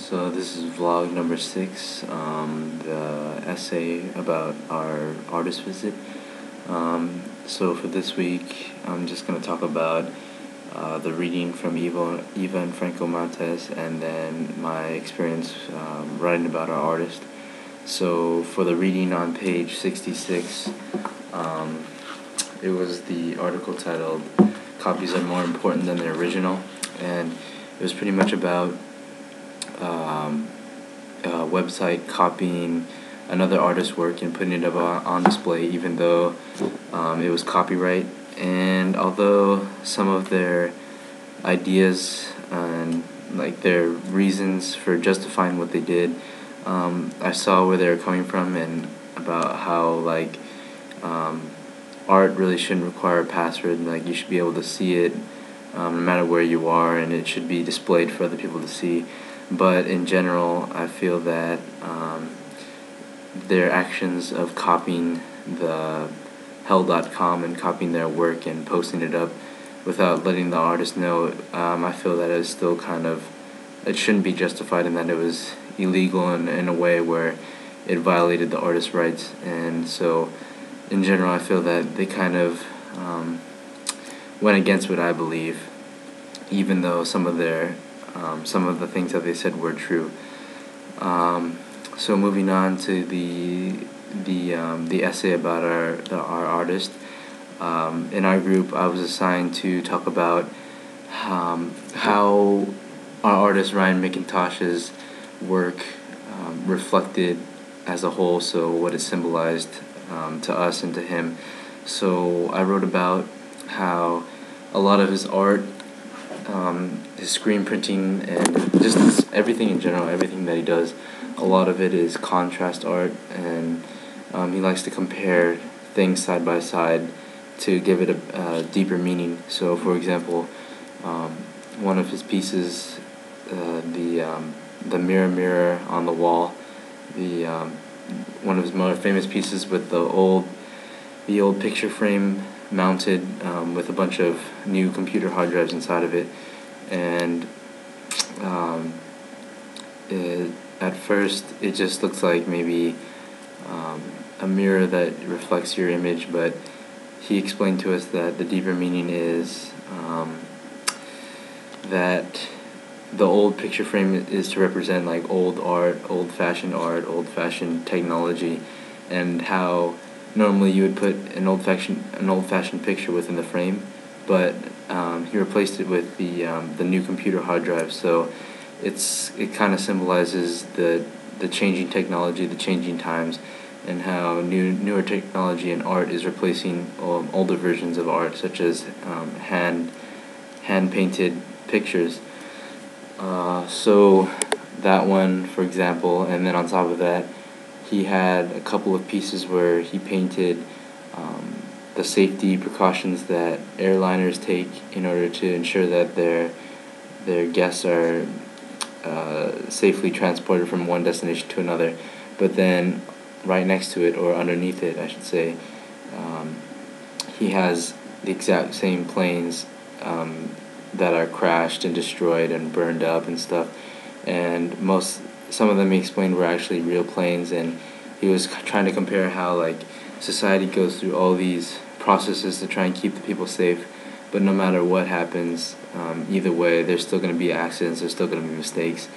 So this is vlog number 6, the essay about our artist visit. So for this week, I'm just going to talk about the reading from Eva and Franco Mates, and then my experience writing about our artist. So for the reading on page 66, it was the article titled "Copies Are More Important Than the Original," and it was pretty much about a website copying another artist's work and putting it up on display, even though it was copyright. And although some of their ideas and like their reasons for justifying what they did, I saw where they were coming from, and about how art really shouldn't require a password. Like, you should be able to see it no matter where you are, and it should be displayed for other people to see. But in general, I feel that their actions of copying the Hell.com and copying their work and posting it up without letting the artist know, I feel that it is still it shouldn't be justified, and that it was illegal in a way where it violated the artist's rights. And so in general, I feel that they went against what I believe, even though some of the things that they said were true. So moving on to the essay about our artist. In our group, I was assigned to talk about how our artist Ryan McIntosh's work reflected as a whole, so what it symbolized to us and to him. So I wrote about how a lot of his art, his screen printing, and just everything in general, everything that he does, a lot of it is contrast art, and he likes to compare things side by side to give it a deeper meaning. So for example, one of his pieces, the mirror on the wall, one of his more famous pieces with the old picture frame mounted with a bunch of new computer hard drives inside of it. And at first it just looks like maybe a mirror that reflects your image, but he explained to us that the deeper meaning is that the old picture frame is to represent like old art, old-fashioned technology, and how normally you would put an old-fashioned picture within the frame, but he replaced it with the new computer hard drive. So it kind of symbolizes the changing technology, the changing times, and how newer technology and art is replacing older versions of art, such as hand painted pictures. So that one, for example, and then on top of that, he had a couple of pieces where he painted the safety precautions that airliners take in order to ensure that their guests are safely transported from one destination to another. But then right next to it, or underneath it I should say, he has the exact same planes that are crashed and destroyed and burned up and stuff, and some of them he explained were actually real planes. And he was trying to compare how society goes through all these processes to try and keep the people safe, but no matter what happens, either way, there's still going to be accidents, there's still going to be mistakes,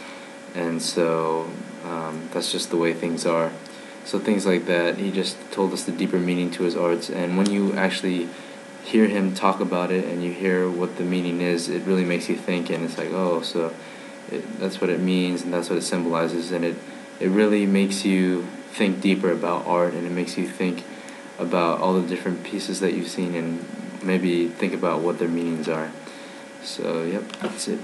and so that's just the way things are. So things like that, he just told us the deeper meaning to his arts, and when you actually hear him talk about it and you hear what the meaning is, it really makes you think, and it's like, oh, so that's what it means, and that's what it symbolizes, and it really makes you think deeper about art, and it makes you think about all the different pieces that you've seen, and maybe think about what their meanings are. So yep, that's it.